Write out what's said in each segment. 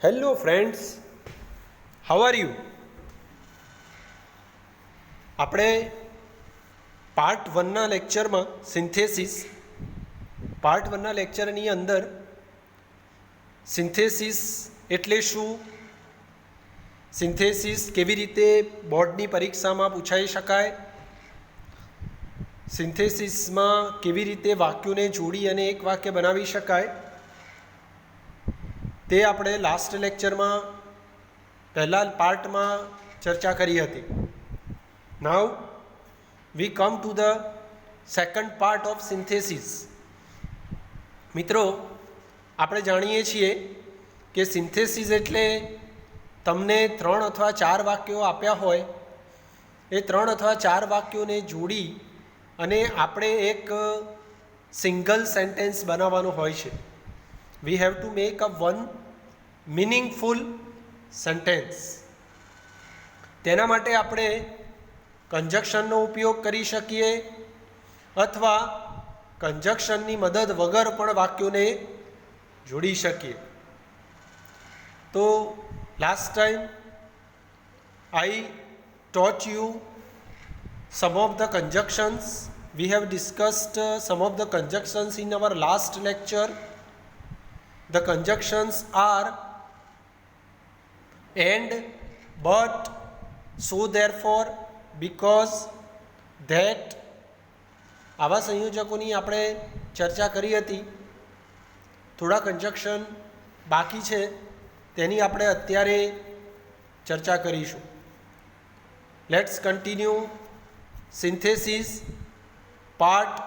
Hello friends, how are you? આપણે part વનના લેક્ચરમાં part વનના લેક્ચરની અંદર સિન્થેસિસ એટલે શું, સિન્થેસિસ કેવી રીતે બોર્ડની પરીક્ષામાં પૂછાઈ શકાય, સિન્થેસિસમાં કેવી રીતે વાક્યોને જોડી અને એક વાક્ય બનાવી શકાય, તે આપણે લાસ્ટ લેક્ચરમાં પહેલા પાર્ટમાં ચર્ચા કરી હતી. Now we come to the second part of synthesis. મિત્રો, આપણે જાણીએ છીએ કે સિન્થેસિસ એટલે તમને 3 અથવા 4 વાક્યો આપ્યા હોય, એ 3 અથવા 4 વાક્યોને જોડી અને આપણે એક સિંગલ સેન્ટેન્સ બનાવવાનું હોય છે. We have to make a one meaningful sentence. તેના માટે આપણે કંજક્શનનો ઉપયોગ કરી શકીએ અથવા કંજક્શનની મદદ વગર પણ વાક્યોને જોડી શકીએ. તો last time I taught you some of the conjunctions. We have discussed some of the conjunctions in our last lecture. The conjunctions are and, but, so, therefore, because, that. આવા સંયોજકોની આપણે ચર્ચા કરી હતી. થોડા કંજક્શન બાકી છે, તેની આપણે અત્યારે ચર્ચા કરીશું. Let's continue synthesis part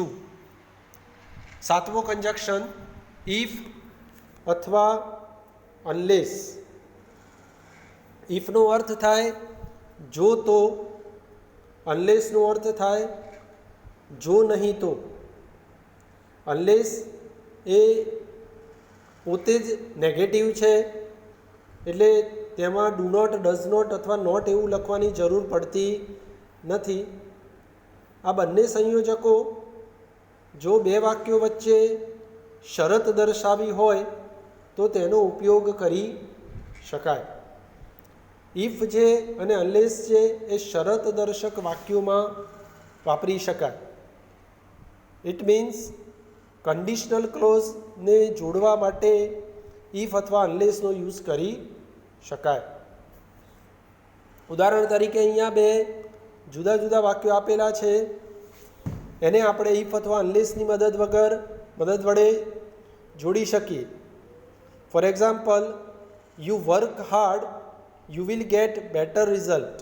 2. 7મો કંજક્શન ઇફ અથવા અનલેસ. ઇફનો અર્થ થાય જો તો, અનલેસનો અર્થ થાય જો નહીં તો. અનલેસ એ પોતે જ નેગેટિવ છે, એટલે તેમાં ડુ નોટ, ડઝ નોટ અથવા નોટ એવું લખવાની જરૂર પડતી નથી. આ બંને સંયોજકો જો બે વાક્યો વચ્ચે શરત દર્શાવી હોય તો તેનો ઉપયોગ કરી શકાય. ઇફ છે અને અનલેસ છે એ શરત દર્શક વાક્યોમાં વાપરી શકાય. ઇટ મીન્સ કન્ડિશનલ ક્લોઝને જોડવા માટે ઇફ અથવા અનલેસનો યુઝ કરી શકાય. ઉદાહરણ તરીકે અહીંયા બે જુદા જુદા વાક્યો આપેલા છે, એને આપણે ઇફ અથવા અનલેસની મદદ વડે જોડી શકીએ. For example, you work hard, you will get better result.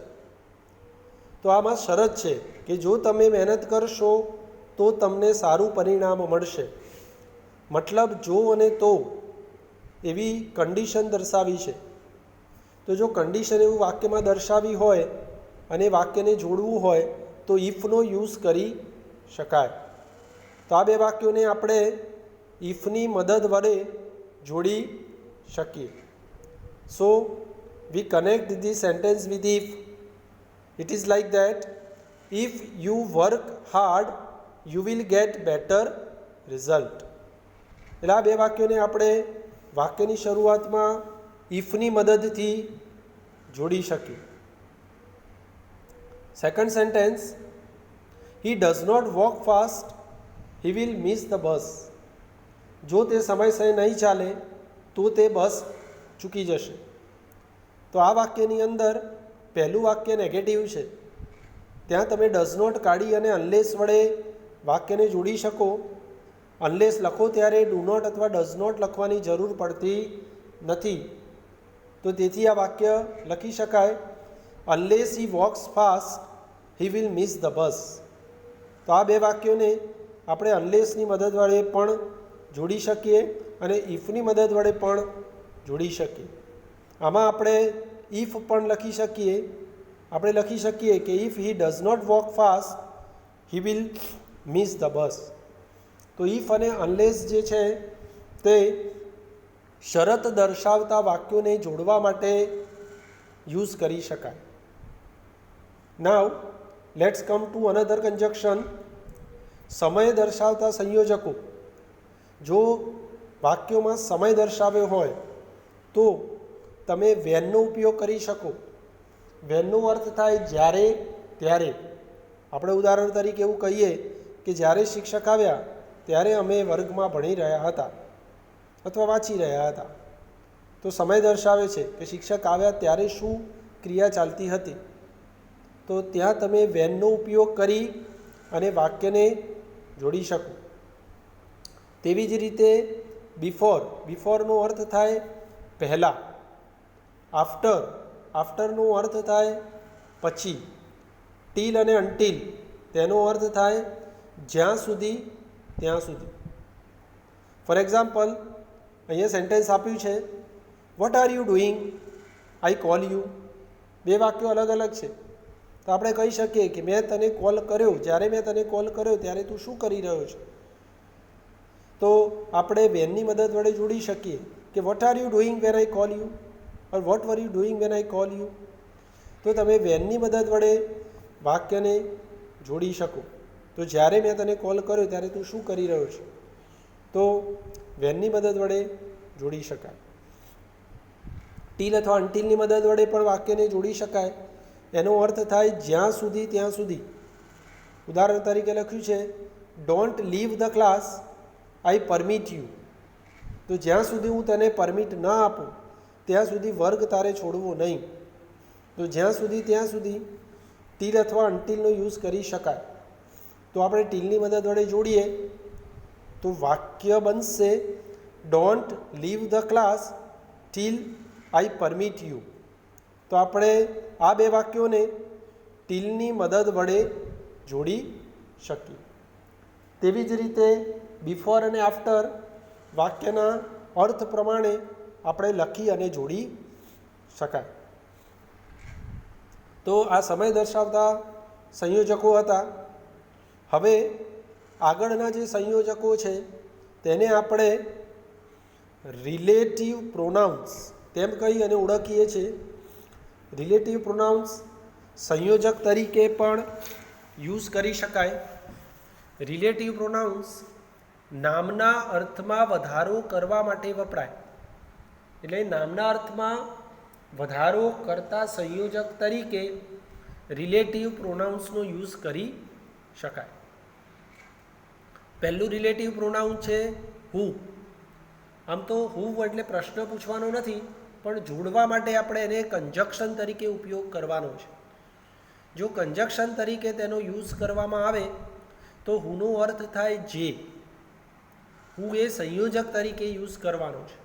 તો આમાં શરત છે કે જો તમે મહેનત કરશો તો તમને સારું પરિણામ મળશે. મતલબ જો અને તો એવી કન્ડિશન દર્શાવી છે. તો જો કન્ડિશન એવું વાક્યમાં દર્શાવી હોય અને વાક્યને જોડવું હોય તો ઇફનો યુઝ કરી શકાય. તો આ બે વાક્યોને આપણે ઇફની મદદ વડે જોડી શકીએ. So we connect the sentence with if. It is like that, if you work hard you will get better result. એટલે આ બે વાક્યોને આપણે વાક્યની શરૂઆતમાં ઇફની મદદથી જોડી શકીએ. Second sentence, he does not walk fast, he will miss the bus. જો તે સમયસર નહીં ચાલે તો તે બસ ચૂકી જશે. તો આ વાક્યની અંદર પહેલું વાક્ય નેગેટિવ છે, ત્યાં તમે ડઝ નોટ કાઢી અને અનલેસ વડે વાક્યને જોડી શકો. અનલેસ લખો ત્યારે ડુ નોટ અથવા ડઝ નોટ લખવાની જરૂર પડતી નથી. તો તેથી આ વાક્ય લખી શકાય, unless he walks fast he will miss the bus. તો આ બે વાક્યોને આપણે અનલેસની મદદ વડે પણ જોડી શકીએ અને ઇફની મદદ વડે પણ જોડી શકીએ. આમાં આપણે ઇફ પણ લખી શકીએ. આપણે લખી શકીએ કે if he does not walk fast he will miss the bus. તો ઇફ અને અનલેસ જે છે તે શરત દર્શાવતા વાક્યોને જોડવા માટે યુઝ કરી શકાય. Now let's come to another conjunction. સમય દર્શાવતા સંયોજકો. જો વાક્યોમાં સમય દર્શાવ્યો હોય તો તમે વેનનો ઉપયોગ કરી શકો. વેનનો અર્થ થાય જ્યારે ત્યારે. આપણે ઉદાહરણ તરીકે એવું કહીએ કે જ્યારે શિક્ષક આવ્યા ત્યારે અમે વર્ગમાં ભણી રહ્યા હતા અથવા વાંચી રહ્યા હતા. તો સમય દર્શાવે છે કે શિક્ષક આવ્યા ત્યારે શું ક્રિયા ચાલતી હતી. તો ત્યાં તમે વેનનો ઉપયોગ કરી અને વાક્યને જોડી શકો. તેવી જ રીતે બિફોરનો અર્થ થાય પહેલાં. આફ્ટરનો અર્થ થાય પછી. ટીલ અને અનટીલ તેનો અર્થ થાય જ્યાં સુધી ત્યાં સુધી. ફોર એક્ઝામ્પલ, અહીંયા સેન્ટેન્સ આપ્યું છે, what are you doing, I call you. બે વાક્યો અલગ અલગ છે. તો આપણે કહી શકીએ કે મેં તને કોલ કર્યો, જ્યારે મેં તને કોલ કર્યો ત્યારે તું શું કરી રહ્યો છે. તો આપણે વેનની મદદ વડે જોડી શકીએ કે what are you doing when I call you or vote var you doing when I call you. તો તમે વેનની મદદ વડે વાક્યને જોડી શકો. તો જ્યારે મેં તને કોલ કર્યો ત્યારે તું શું કરી રહ્યો છે. તો વેનની મદદ વડે જોડી શકાય. ટીલ અથવા અનટીલની મદદ વડે પણ વાક્યને જોડી શકાય. એનો અર્થ થાય જ્યાં સુધી ત્યાં સુધી. ઉદાહરણ તરીકે લખ્યું છે, don't leave the class, I permit you. તો જ્યાં સુધી હું તને પરમિટ ન આપું ત્યાં સુધી વર્ગ તારે છોડવો નહીં. તો જ્યાં સુધી ત્યાં સુધી ટીલ અથવા અનટીલનો યુઝ કરી શકાય. તો આપણે ટીલની મદદ વડે જોડીએ તો વાક્ય બનશે, don't leave the class till I permit you. તો આપણે આ બે વાક્યોને ટીલની મદદ વડે જોડી શકીએ. તેવી જ રીતે બિફોર અને આફ્ટર વાક્યના અર્થ પ્રમાણે આપણે લખી અને જોડી શકાય. તો આ સમય દર્શાવતા સંયોજકો હતા. હવે આગળના જે સંયોજકો છે તેને આપણે રિલેટિવ પ્રોનાઉન્સ તેમ કહી અને ઓળખીએ છીએ. રિલેટિવ પ્રોનાઉન્સ સંયોજક તરીકે પણ યુઝ કરી શકાય. રિલેટિવ પ્રોનાઉન્સ નામના અર્થમાં વધારો કરવા માટે વપરાય. એટલે નામના અર્થમાં વધારો કરતા સંયોજક તરીકે રિલેટિવ પ્રોનાઉન્સનો યુઝ કરી શકાય. પહેલું રિલેટિવ પ્રોનાઉન છે હુ. આમ તો હુ એટલે પ્રશ્ન પૂછવાનો નથી, પણ જોડવા માટે આપણે એને કંજક્શન તરીકે ઉપયોગ કરવાનો છે. જો કંજક્શન તરીકે તેનો યુઝ કરવામાં આવે તો હુનો અર્થ થાય જે. હું એ સંયોજક તરીકે યુઝ કરવાનો છે.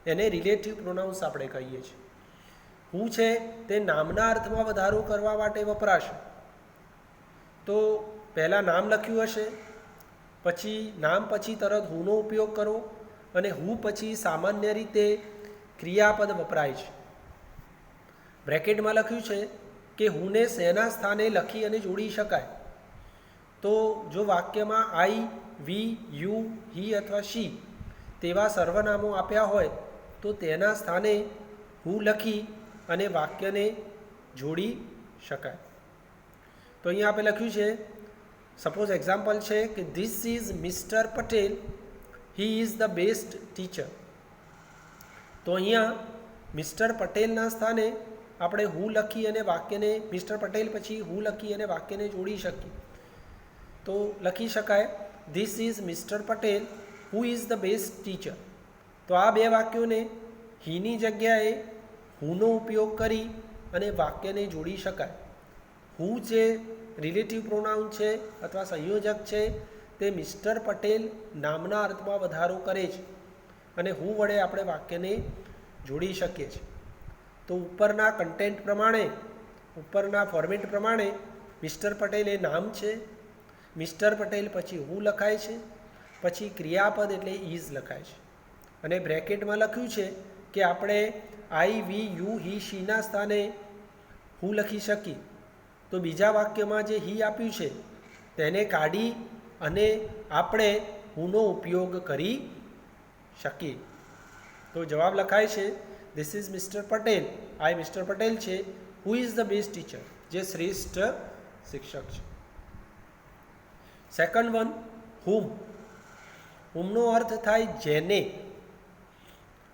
એને રિલેટિવ પ્રોનાઉન્સ આપણે કહીએ છીએ. હું છે તે નામના અર્થમાં વધારો કરવા માટે વપરાશે. તો પહેલાં નામ લખ્યું હશે, પછી નામ પછી તરત હુનો ઉપયોગ કરો અને હું પછી સામાન્ય રીતે ક્રિયાપદ વપરાય છે. બ્રેકેટમાં લખ્યું છે કે હુને શેના સ્થાને લખી અને જોડી શકાય. તો જો વાક્યમાં આઈ, વી, યુ, હી અથવા શી તેવા સર્વનામો આપ્યા હોય તો તેના સ્થાને હું લખી અને વાક્યને જોડી શકાય. તો અહીંયા આપણે લખ્યું છે, સપોઝ એક્ઝામ્પલ છે કે this is mister Patel, he is the best teacher. તો અહીંયા મિસ્ટર પટેલના સ્થાને આપણે હું લખી અને વાક્યને મિસ્ટર પટેલ પછી હું લખી અને વાક્યને જોડી શકીએ. તો લખી શકાય this is mister Patel who is the best teacher. તો આ બે વાક્યોને હીની જગ્યાએ હુનો ઉપયોગ કરી અને વાક્યને જોડી શકાય. હું જે રિલેટિવ પ્રોનાઉન છે અથવા સંયોજક છે તે મિસ્ટર પટેલ નામના અર્થમાં વધારો કરે છે અને હું વડે આપણે વાક્યને જોડી શકીએ છીએ. તો ઉપરના કન્ટેન્ટ પ્રમાણે, ઉપરના ફોર્મેટ પ્રમાણે મિસ્ટર પટેલ એ નામ છે. મિસ્ટર પટેલ પછી હું લખાય છે, પછી ક્રિયાપદ એટલે ઇઝ લખાય છે. અને બ્રેકેટમાં લખ્યું છે કે આપણે આઈ, વી, યુ, હી, શીના સ્થાને હું લખી શકીએ. તો બીજા વાક્યમાં જે હી આપ્યું છે તેને કાઢી અને આપણે હુનો ઉપયોગ કરી શકીએ. તો જવાબ લખાય છે ધીસ ઇઝ મિસ્ટર પટેલ, આઈ મિસ્ટર પટેલ છે, who is the best teacher, જે શ્રેષ્ઠ શિક્ષક છે. સેકન્ડ વન, હુમ. હુમનો અર્થ થાય જેને.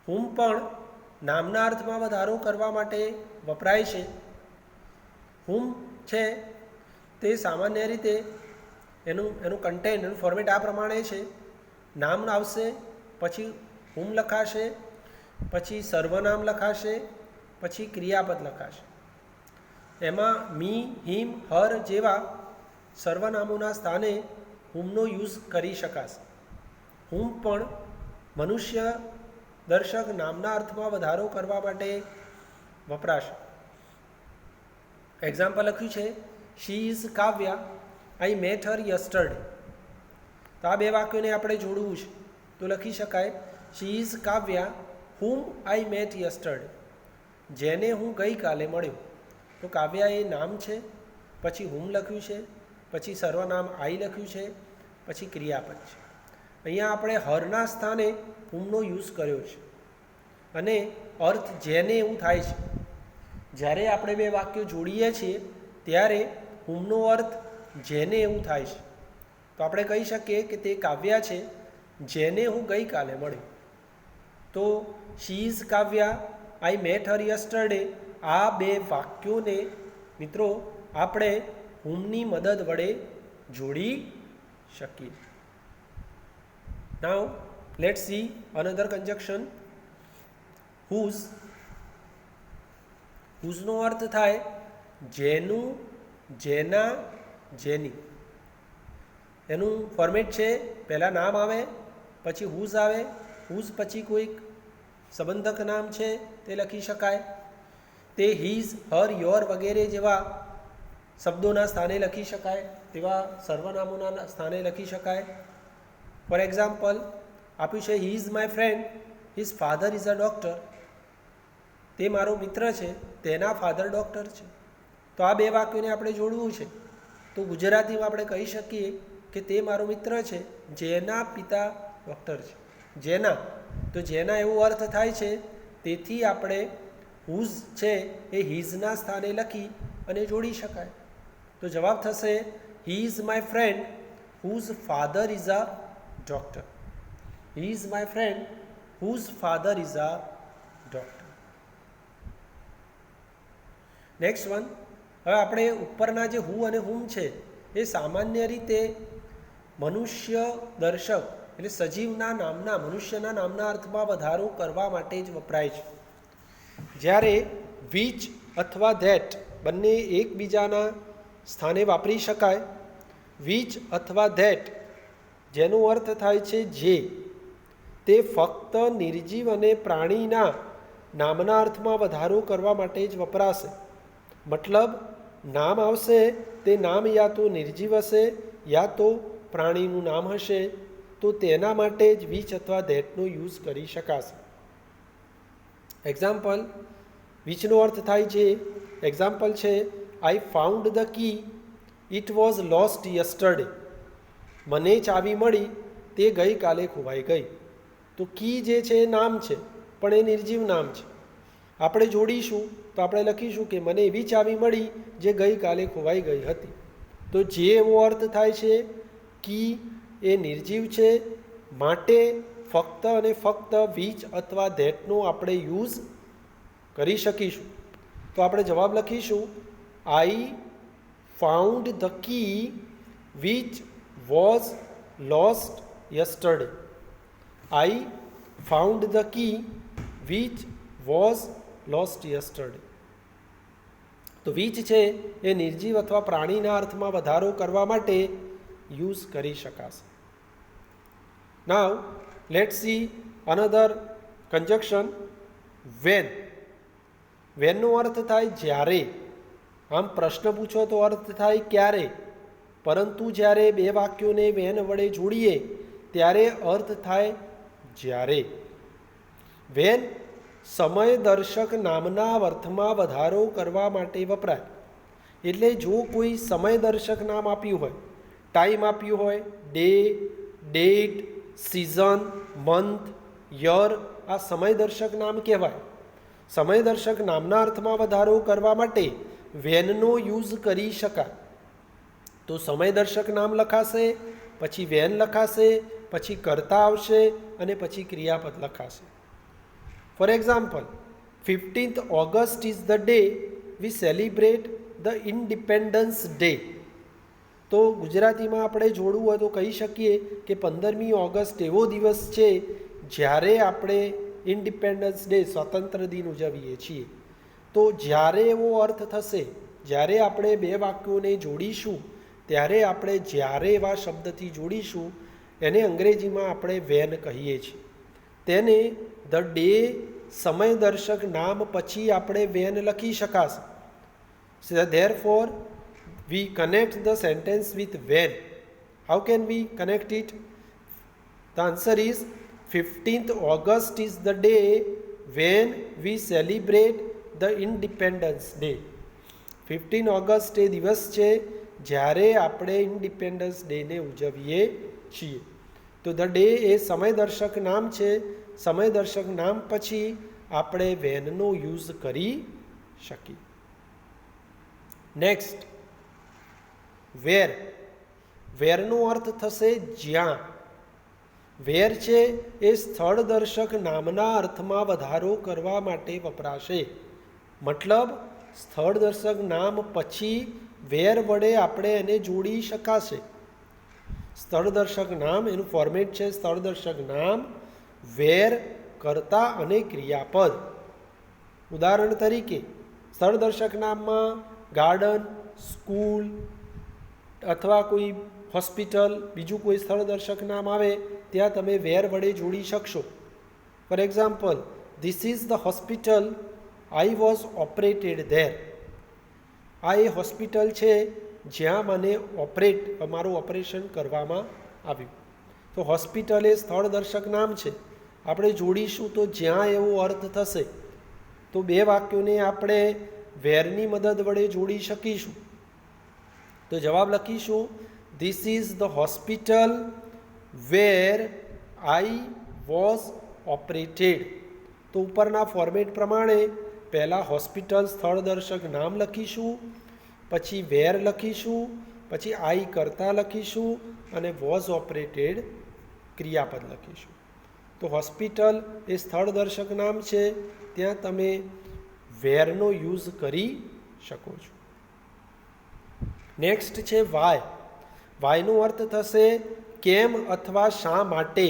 હુમ પણ નામના અર્થમાં વધારો કરવા માટે વપરાય છે. હુમ છે તે સામાન્ય રીતે એનું કન્ટેન્ટ, એનું ફોર્મેટ આ પ્રમાણે છે. નામ આવશે, પછી હુમ લખાશે, પછી સર્વનામ લખાશે, પછી ક્રિયાપદ લખાશે. એમાં મી, હિમ, હર જેવા સર્વનામોના સ્થાને હુમનો યુઝ કરી શકાશે. હુમ પણ મનુષ્ય દર્શક નામના અર્થમાં વધારો કરવા માટે વપરાશે. એક્ઝામ્પલ લખ્યું છે, she is Kavya, I met her yesterday. તો આ બે વાક્યોને આપણે જોડવું છે. તો લખી શકાય, she is Kavya whom I met yesterday, જેને હું ગઈકાલે મળ્યો. તો કાવ્યા એ નામ છે, પછી હુમ લખ્યું છે, પછી સર્વનામ આઈ લખ્યું છે, પછી ક્રિયાપદ છે. અહીંયા આપણે હરના સ્થાને હુમનો યુઝ કર્યો છે અને અર્થ જેને એવું થાય છે. જ્યારે આપણે બે વાક્યો જોડીએ છીએ ત્યારે હુમનો અર્થ જેને એવું થાય છે. તો આપણે કહી શકીએ કે તે કાવ્યા છે જેને હું ગઈકાલે મળ્યો. તો she is Kavya, I met her yesterday, આ બે વાક્યોને મિત્રો આપણે હુમની મદદ વડે જોડી શકીએ. નાઉ let's see another conjunction, whose. હુઝનો અર્થ થાય જેનું, જેના, જેની. એનું ફોર્મેટ છે, પહેલાં નામ આવે, પછી હુઝ આવે, હુઝ પછી કોઈક સંબંધક નામ છે તે લખી શકાય. તે હીઝ, હર, યોર વગેરે જેવા શબ્દોના સ્થાને લખી શકાય, તેવા સર્વનામોના સ્થાને લખી શકાય. ફોર એક્ઝામ્પલ આપ્યું છે, હી is my friend, his father is a doctor. તે મારો મિત્ર છે, તેના ફાધર ડૉક્ટર છે. તો આ બે વાક્યોને આપણે જોડવું છે. તો ગુજરાતીમાં આપણે કહી શકીએ કે તે મારો મિત્ર છે જેના પિતા ડૉક્ટર છે. જેના, તો જેના એવો અર્થ થાય છે, તેથી આપણે હુઝ છે એ હિઝના સ્થાને લખી અને જોડી શકાય. તો જવાબ થશે, he is my friend whose father is a doctor. He is my friend whose father is a doctor. Next one. હવે આપણે ઉપરના જે હુ અને હુમ છે એ સામાન્ય રીતે મનુષ્ય દર્શક એટલે સજીવના નામના, મનુષ્યના નામના અર્થમાં વધારો કરવા માટે જ વપરાય છે. જ્યારે વિચ અથવા ધેટ બંને એકબીજાના સ્થાને વાપરી શકાય. વિચ અથવા ધેટ જેનો અર્થ થાય છે જે, તે ફક્ત નિર્જીવ અને પ્રાણીના નામના અર્થમાં વધારો કરવા માટે જ વપરાશે. મતલબ નામ આવશે તે નામ યા તો નિર્જીવ હશે યા તો પ્રાણીનું નામ હશે, તો તેના માટે જ વિચ અથવા ધેટનો યુઝ કરી શકાશે. એક્ઝામ્પલ, વિચનો અર્થ થાય છે, એક્ઝામ્પલ છે, I found the key, it was lost yesterday. મને ચાવી મળી, તે ગઈકાલે ખોવાઈ ગઈ. તો કી જે છે એ નામ છે, પણ એ નિર્જીવ નામ છે. આપણે જોડીશું તો આપણે લખીશું કે મને એવી ચાવી મળી જે ગઈકાલે ખોવાઈ ગઈ હતી. તો જે એવો અર્થ થાય છે, કી એ નિર્જીવ છે, માટે ફક્ત અને ફક્ત વિચ અથવા ધેટનો આપણે યુઝ કરી શકીશું. તો આપણે જવાબ લખીશું, I found the key which was lost yesterday. I found the key which was lost yesterday. તો વિચ છે એ નિર્જીવ અથવા પ્રાણીના અર્થમાં વધારો કરવા માટે યુઝ કરી શકાશે. Now let's see another conjunction, when. વેનનો અર્થ થાય જ્યારે. આમ પ્રશ્ન પૂછો તો અર્થ થાય ક્યારે, પરંતુ જ્યારે બે વાક્યોને વેન વડે જોડીએ ત્યારે અર્થ થાય જ્યારે. વેન સમય દર્શક નામના અર્થમાં વધારો કરવા માટે વપરાય. એટલે જો કોઈ સમય દર્શક નામ આપ્યું હોય, ટાઈમ આપ્યું હોય, day, date, season, month, year, આ સમય દર્શક નામ કહેવાય. સમય દર્શક નામના અર્થમાં વધારો કરવા માટે વેનનો યુઝ કરી શકાય. તો સમય દર્શક નામ લખાશે, પછી વેન લખાશે, પછી કર્તા આવશે અને પછી ક્રિયાપદ લખાશે. For example, 15th August is the day we celebrate the Independence Day. તો ગુજરાતીમાં આપણે જોડવું હોય તો કહી શકીએ કે 15મી ઓગસ્ટ એવો દિવસ છે જ્યારે આપણે ઇન્ડિપેન્ડન્સ ડે સ્વતંત્ર દિન ઉજવીએ છીએ. તો જ્યારે એવો અર્થ થશે, જ્યારે આપણે બે વાક્યોને જોડીશું ત્યારે આપણે જ્યારે એવા શબ્દથી જોડીશું એને અંગ્રેજીમાં આપણે વેન કહીએ છીએ. તેને ધ ડે સમયદર્શક નામ પછી આપણે વેન લખી શકાશે. Therefore, we connect the sentence with when. How can we connect it? The answer is 15th August is the day when we celebrate the Independence Day. 15 August એ દિવસ છે જ્યારે આપણે ઇન્ડિપેન્ડન્સ ડેને ઉજવીએ છીએ. તો ધ ડે એ સમયદર્શક નામ છે. સમયદર્શક નામ પછી આપણે વેનનો યુઝ કરી શકીએ. નેક્સ્ટ, વેર. વેરનો અર્થ થશે જ્યાં. વેર છે એ સ્થળદર્શક નામના અર્થમાં વધારો કરવા માટે વપરાશે. મતલબ સ્થળદર્શક નામ પછી વેર વડે આપણે એને જોડી શકાશે. સ્થળદર્શક નામ એનું ફોર્મેટ છે સ્થળદર્શક નામ, વેર, કર્તા અને ક્રિયાપદ. ઉદાહરણ તરીકે સ્થળદર્શક નામમાં ગાર્ડન, સ્કૂલ અથવા કોઈ હોસ્પિટલ, બીજું કોઈ સ્થળદર્શક નામ આવે ત્યાં તમે વેર વડે જોડી શકશો. For example, this is the hospital I was operated there. આ એ હોસ્પિટલ છે જ્યાં મને મારું ઓપરેશન કરવામાં આવ્યું. તો હોસ્પિટલ એ સ્થળદર્શક નામ છે. આપણે જોડીશું તો જ્યાં એવો અર્થ થશે. તો બે વાક્યોને આપણે વેરની મદદ વડે જોડી શકીશું. તો જવાબ લખીશું, this is the hospital where I was operated. તો ઉપરના ફોર્મેટ પ્રમાણે પહેલાં હોસ્પિટલ સ્થળદર્શક નામ લખીશું, પછી વેર લખીશું, પછી આઈ કર્તા લખીશું અને વોઝ ઓપરેટેડ ક્રિયાપદ લખીશું. તો હોસ્પિટલ એ સ્થળદર્શક નામ છે, ત્યાં તમે વેરનો યુઝ કરી શકો છો. નેક્સ્ટ છે વાય. વાયનો અર્થ થશે કેમ અથવા શા માટે.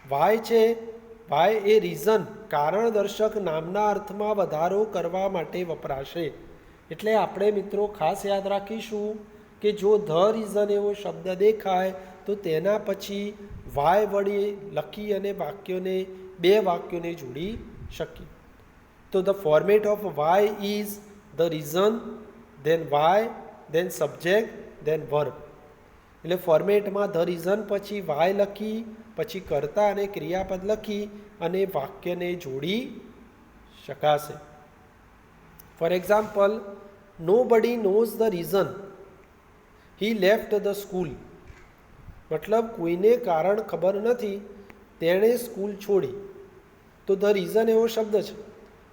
વાય છે, વાય એ રીઝન, કારણદર્શક નામના અર્થમાં વધારો કરવા માટે વપરાશે. એટલે આપણે મિત્રો ખાસ યાદ રાખીશું કે જો ધ રીઝન એવો શબ્દ દેખાય તો તેના પછી વાય વડે લખી અને બે વાક્યોને જોડી શકીએ. તો the format of why is the reason, then why, then subject, then verb. એટલે ફોર્મેટમાં ધ રીઝન પછી વાય લખી, પછી કર્તા અને ક્રિયાપદ લખી અને વાક્યને જોડી શકાશે. For example, nobody knows the reason he left the school. મતલબ કોઈને કારણ ખબર નથી તેણે સ્કૂલ છોડી. તો ધ રીઝન એવો શબ્દ છે.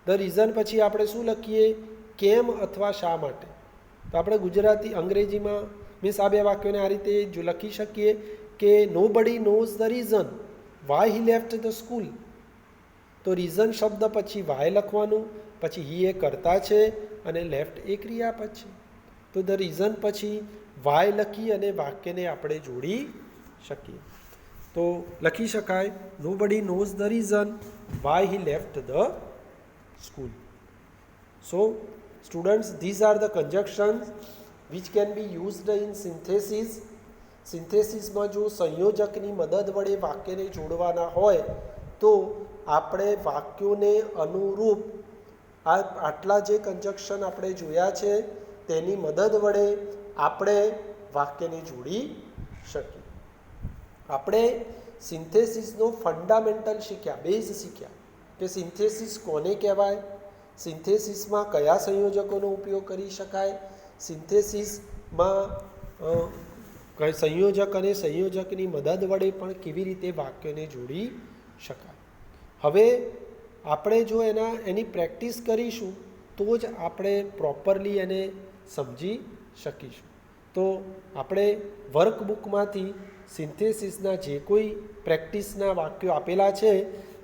ધ રીઝન પછી આપણે શું લખીએ? કેમ અથવા શા માટે. તો આપણે અંગ્રેજીમાં મીન્સ આ બે વાક્યોને આ રીતે જો લખી શકીએ કે nobody knows the reason why he left the school. તો રીઝન શબ્દ પછી વાય લખવાનું, પછી હી એ કર્તા છે અને લેફ્ટ એ ક્રિયાપદ છે. તો ધ રીઝન પછી વાય લખી અને વાક્યને આપણે જોડી શકીએ. તો લખી શકાય, nobody knows the reason why he left the school. So students, these are the conjunctions which can be used in synthesis. સિન્થેસિસમાં જો સંયોજકની મદદ વડે વાક્યને જોડવાના હોય તો આપણે વાક્યોને અનુરૂપ આટલા જે કંજક્શન આપણે જોયા છે તેની મદદ વડે આપણે વાક્યને જોડી શકીએ. આપણે સિન્થેસિસનો ફંડામેન્ટલ શીખ્યા, બેઝ શીખ્યા કે સિન્થેસિસ કોને કહેવાય, સિન્થેસિસમાં કયા સંયોજકોનો ઉપયોગ કરી શકાય, સિન્થેસિસમાં સંયોજક અને સંયોજકની મદદ વડે પણ કેવી રીતે વાક્યોને જોડી શકાય. હવે આપણે જો એની પ્રેક્ટિસ કરીશું તો જ આપણે પ્રોપરલી એને સમજી શકીશું. તો આપણે વર્કબુકમાંથી સિન્થેસિસના જે કોઈ પ્રેક્ટિસના વાક્યો આપેલા છે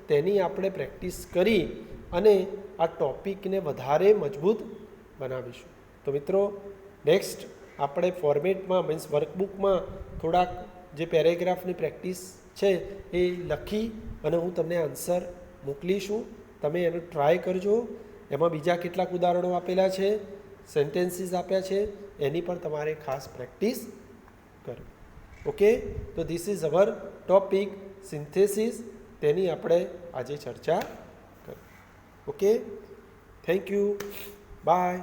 તેની આપણે પ્રેક્ટિસ કરી અને આ ટોપિકને વધારે મજબૂત બનાવીશું. તો મિત્રો નેક્સ્ટ આપણે ફોર્મેટમાં મીન્સ વર્કબુકમાં થોડાક જે પેરેગ્રાફની પ્રેક્ટિસ છે એ લખી અને હું તમને આન્સર મોકલીશું. તમે એનું ટ્રાય કરજો. એમાં બીજા કેટલાક ઉદાહરણો આપેલા છે, સેન્ટેન્સીસ આપ્યા છે, એની પણ તમારે ખાસ પ્રેક્ટિસ કરવી. ઓકે, તો this is our topic synthesis. તેની આપણે આજે ચર્ચા કરી. Okay, thank you, by.